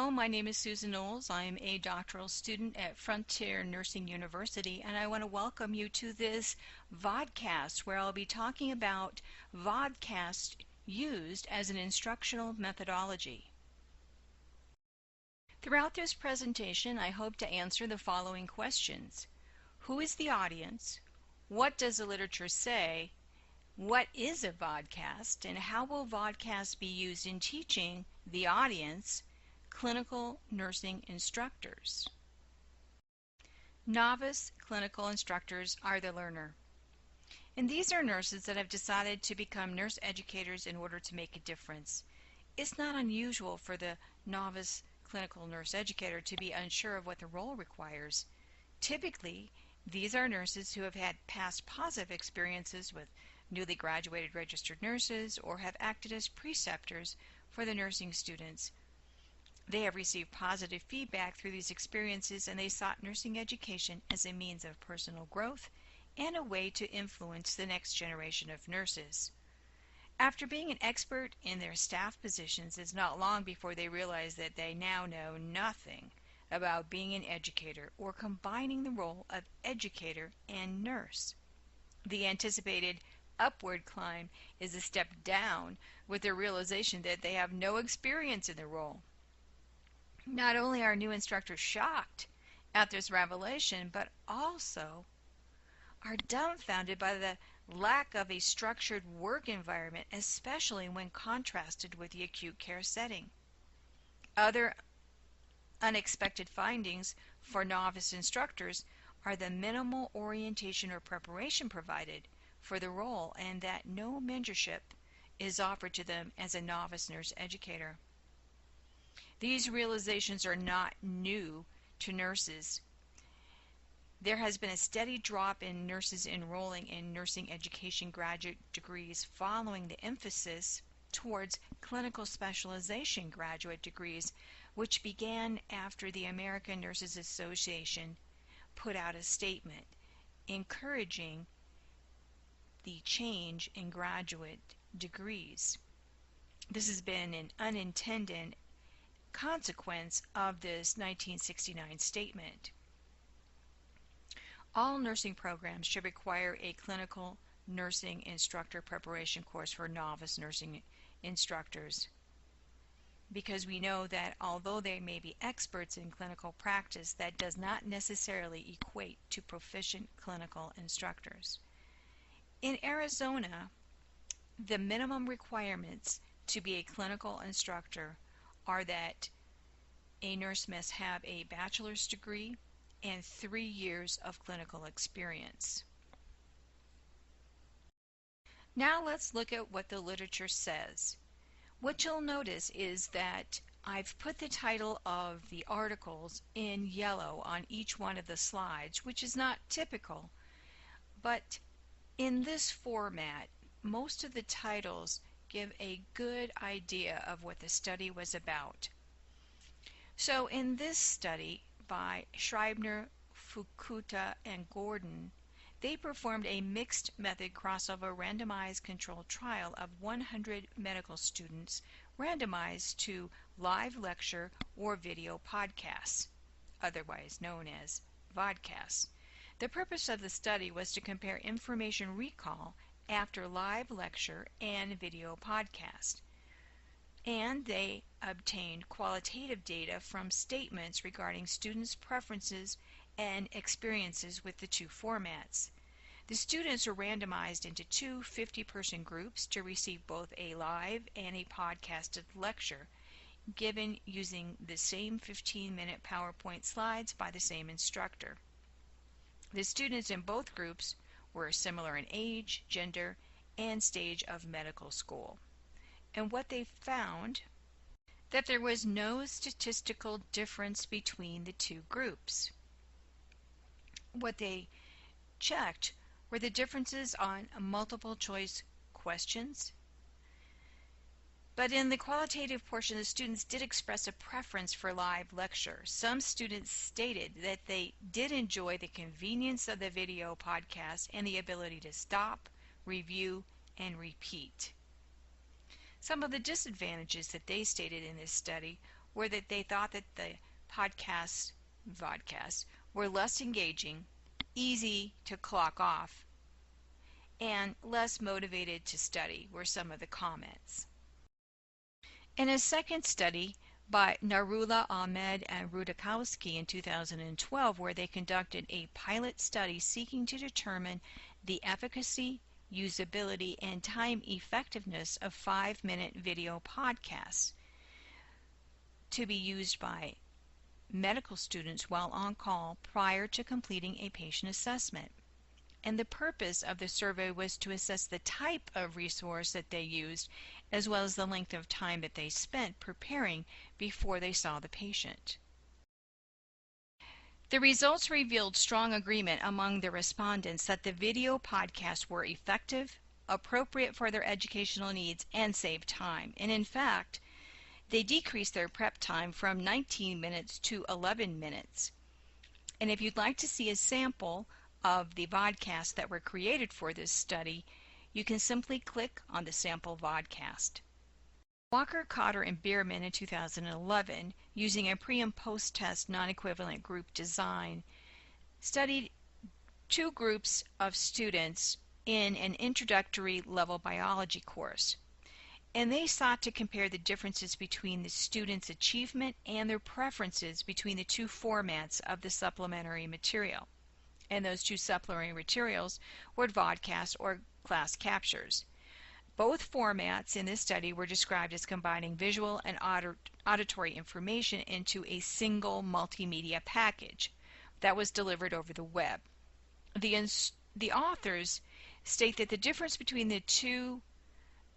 Hello, my name is Susan Knowles. I am a doctoral student at Frontier Nursing University, and I want to welcome you to this Vodcast where I'll be talking about Vodcast used as an instructional methodology. Throughout this presentation, I hope to answer the following questions. Who is the audience? What does the literature say? What is a vodcast, and how will vodcasts be used in teaching the audience, clinical nursing instructors? Novice clinical instructors are the learner. And these are nurses that have decided to become nurse educators in order to make a difference. It's not unusual for the novice clinical nurse educator to be unsure of what the role requires. Typically, these are nurses who have had past positive experiences with newly graduated registered nurses or have acted as preceptors for the nursing students. They have received positive feedback through these experiences, and they sought nursing education as a means of personal growth and a way to influence the next generation of nurses. After being an expert in their staff positions, it's not long before they realize that they now know nothing about being an educator or combining the role of educator and nurse. The anticipated upward climb is a step down with the realization that they have no experience in the role. Not only are new instructors shocked at this revelation, but also are dumbfounded by the lack of a structured work environment, especially when contrasted with the acute care setting. Other unexpected findings for novice instructors are the minimal orientation or preparation provided for the role, and that no mentorship is offered to them as a novice nurse educator. These realizations are not new to nurses. There has been a steady drop in nurses enrolling in nursing education graduate degrees following the emphasis towards clinical specialization graduate degrees, which began after the American Nurses Association put out a statement encouraging the change in graduate degrees. This has been an unintended consequence of this 1969 statement. All nursing programs should require a clinical nursing instructor preparation course for novice nursing instructors, because we know that although they may be experts in clinical practice, that does not necessarily equate to proficient clinical instructors. In Arizona, the minimum requirements to be a clinical instructor are that a nurse must have a bachelor's degree and 3 years of clinical experience. Now let's look at what the literature says. What you'll notice is that I've put the title of the articles in yellow on each one of the slides, which is not typical, but in this format, most of the titles give a good idea of what the study was about. So in this study by Schreibner, Fukuda, and Gordon, they performed a mixed method crossover randomized controlled trial of 100 medical students randomized to live lecture or video podcasts, otherwise known as vodcasts. The purpose of the study was to compare information recall after live lecture and video podcast. And they obtained qualitative data from statements regarding students' preferences and experiences with the two formats. The students were randomized into two 50-person groups to receive both a live and a podcasted lecture, given using the same 15-minute PowerPoint slides by the same instructor. The students in both groups were similar in age, gender, and stage of medical school. And what they found, that there was no statistical difference between the two groups. What they checked were the differences on multiple choice questions. But in the qualitative portion, the students did express a preference for live lecture. Some students stated that they did enjoy the convenience of the video podcast and the ability to stop, review, and repeat. Some of the disadvantages that they stated in this study were that they thought that the vodcasts were less engaging, easy to clock off, and less motivated to study were some of the comments. In a second study by Narula Ahmed and Rudakowski in 2012, where they conducted a pilot study seeking to determine the efficacy, usability, and time effectiveness of 5-minute video podcasts to be used by medical students while on call prior to completing a patient assessment. And the purpose of the survey was to assess the type of resource that they used, as well as the length of time that they spent preparing before they saw the patient. The results revealed strong agreement among the respondents that the video podcasts were effective, appropriate for their educational needs, and saved time. And in fact, they decreased their prep time from 19 minutes to 11 minutes. And if you'd like to see a sample of the vodcasts that were created for this study, you can simply click on the sample vodcast. Walker, Cotter, and Bierman in 2011, using a pre- and post-test non-equivalent group design, studied 2 groups of students in an introductory level biology course. And they sought to compare the differences between the students' achievement and their preferences between the 2 formats of the supplementary material. And those 2 supplementary materials were vodcasts or class captures. Both formats in this study were described as combining visual and auditory information into a single multimedia package that was delivered over the web. The authors state that the difference between the 2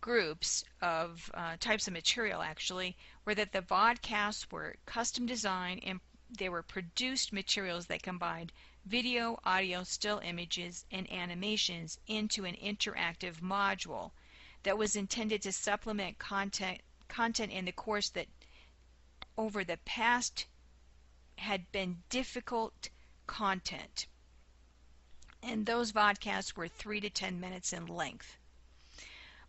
groups of types of material actually were that the vodcasts were custom designed and they were produced materials that combined video, audio, still images, and animations into an interactive module that was intended to supplement content in the course that over the past had been difficult content. And those vodcasts were 3 to 10 minutes in length.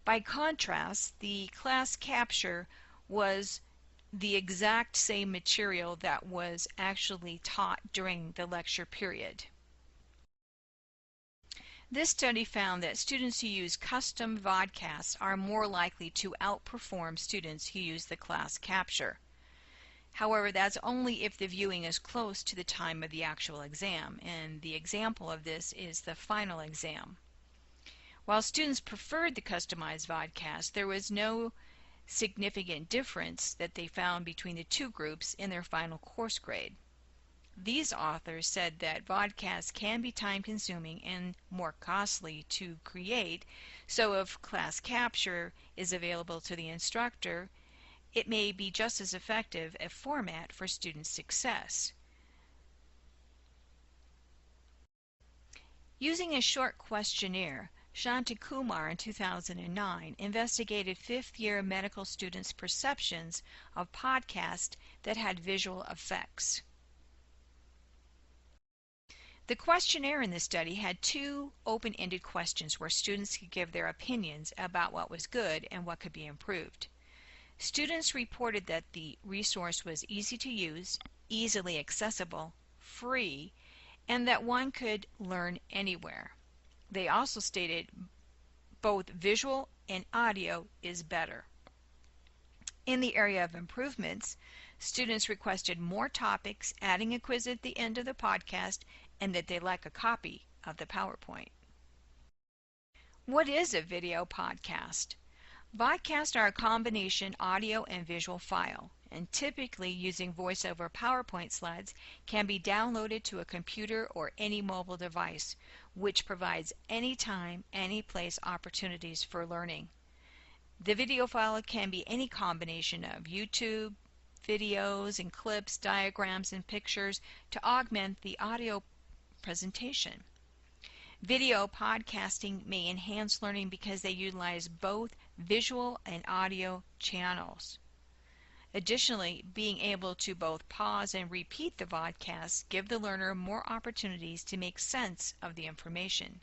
By contrast, the class capture was the exact same material that was actually taught during the lecture period. This study found that students who use custom vodcasts are more likely to outperform students who use the class capture. However, that's only if the viewing is close to the time of the actual exam, and the example of this is the final exam. While students preferred the customized vodcast, there was no significant difference that they found between the 2 groups in their final course grade. These authors said that vodcasts can be time-consuming and more costly to create, so if class capture is available to the instructor, it may be just as effective a format for student success. Using a short questionnaire, Shanti Kumar in 2009 investigated 5th-year medical students' perceptions of podcasts that had visual effects. The questionnaire in this study had 2 open-ended questions where students could give their opinions about what was good and what could be improved. Students reported that the resource was easy to use, easily accessible, free, and that one could learn anywhere. They also stated both visual and audio is better. In the area of improvements, students requested more topics, adding a quiz at the end of the podcast, and that they like a copy of the PowerPoint. What is a video podcast? Vodcasts are a combination audio and visual file, and typically using voiceover PowerPoint slides can be downloaded to a computer or any mobile device, which provides anytime, anyplace opportunities for learning. The video file can be any combination of YouTube, videos and clips, diagrams and pictures to augment the audio presentation. Video podcasting may enhance learning because they utilize both visual and audio channels. Additionally, being able to both pause and repeat the vodcasts give the learner more opportunities to make sense of the information.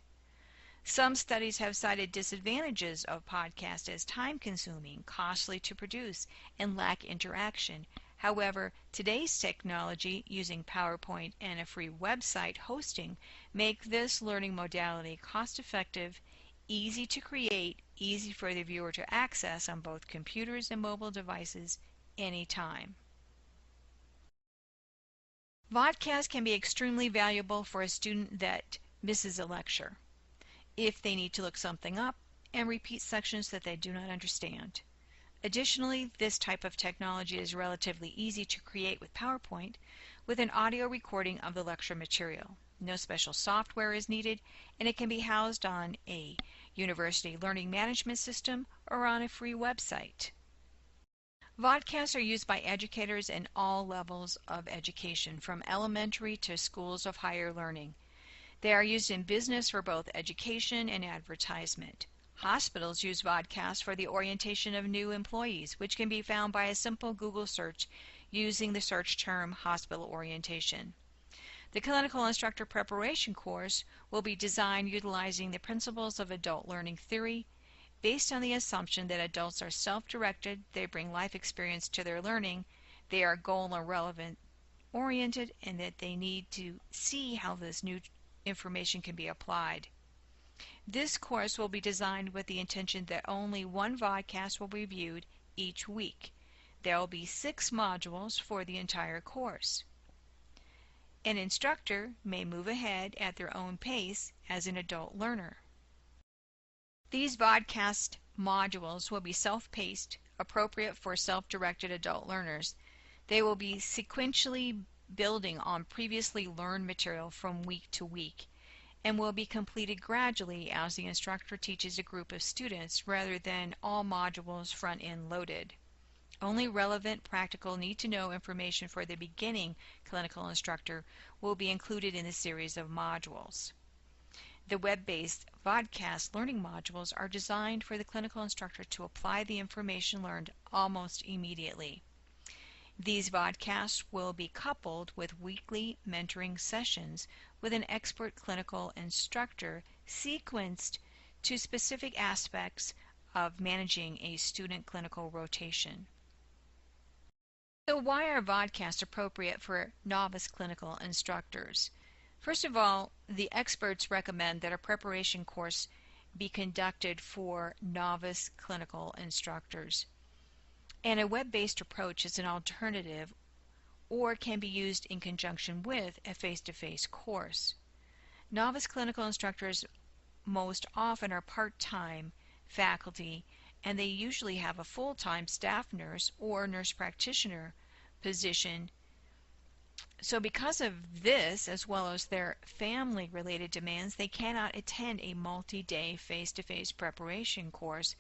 Some studies have cited disadvantages of podcasts as time-consuming, costly to produce, and lack interaction. However, today's technology using PowerPoint and a free website hosting make this learning modality cost-effective, easy to create, easy for the viewer to access on both computers and mobile devices anytime. Vodcast can be extremely valuable for a student that misses a lecture if they need to look something up and repeat sections that they do not understand. Additionally, this type of technology is relatively easy to create with PowerPoint with an audio recording of the lecture material. No special software is needed, and it can be housed on a university learning management system or on a free website. Vodcasts are used by educators in all levels of education, from elementary to schools of higher learning. They are used in business for both education and advertisement. Hospitals use Vodcasts for the orientation of new employees, which can be found by a simple Google search using the search term hospital orientation. The clinical instructor preparation course will be designed utilizing the principles of adult learning theory, based on the assumption that adults are self-directed, they bring life experience to their learning, they are goal and relevant oriented, and that they need to see how this new information can be applied. This course will be designed with the intention that only one vodcast will be viewed each week. There will be 6 modules for the entire course. An instructor may move ahead at their own pace as an adult learner. These vodcast modules will be self-paced, appropriate for self-directed adult learners. They will be sequentially building on previously learned material from week to week, and will be completed gradually as the instructor teaches a group of students rather than all modules front-end loaded. Only relevant, practical, need-to-know information for the beginning clinical instructor will be included in the series of modules. The web-based Vodcast learning modules are designed for the clinical instructor to apply the information learned almost immediately. These vodcasts will be coupled with weekly mentoring sessions with an expert clinical instructor sequenced to specific aspects of managing a student clinical rotation. So why are vodcasts appropriate for novice clinical instructors? First of all, the experts recommend that a preparation course be conducted for novice clinical instructors. And a web-based approach is an alternative or can be used in conjunction with a face-to-face course. Novice clinical instructors most often are part-time faculty, and they usually have a full-time staff nurse or nurse practitioner position. So because of this, as well as their family-related demands, they cannot attend a multi-day face-to-face preparation course.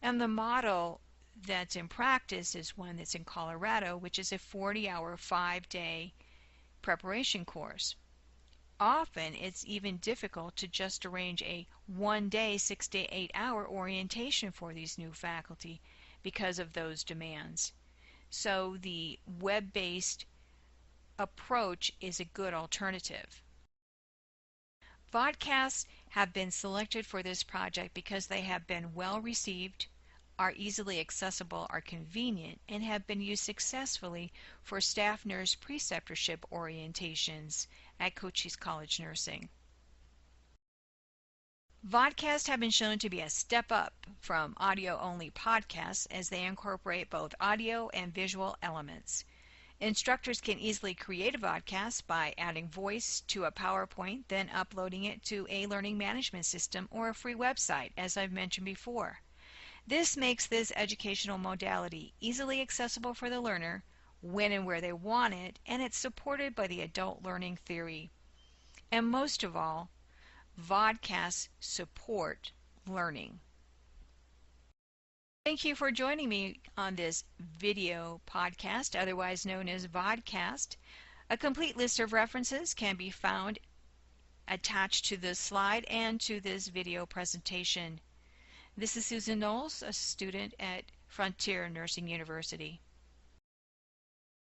And the model that's in practice is one that's in Colorado, which is a 40-hour, 5-day preparation course. Often it's even difficult to just arrange a 1-day, 6 to 8 hour orientation for these new faculty because of those demands. So the web-based approach is a good alternative. Vodcasts have been selected for this project because they have been well received, are easily accessible, are convenient, and have been used successfully for staff nurse preceptorship orientations at Cochise College Nursing. Vodcasts have been shown to be a step up from audio-only podcasts as they incorporate both audio and visual elements. Instructors can easily create a vodcast by adding voice to a PowerPoint, then uploading it to a learning management system or a free website, as I've mentioned before. This makes this educational modality easily accessible for the learner when and where they want it, and it's supported by the adult learning theory. And most of all, vodcasts support learning. Thank you for joining me on this video podcast, otherwise known as Vodcast. A complete list of references can be found attached to this slide and to this video presentation. This is Susan Knowles, a student at Frontier Nursing University.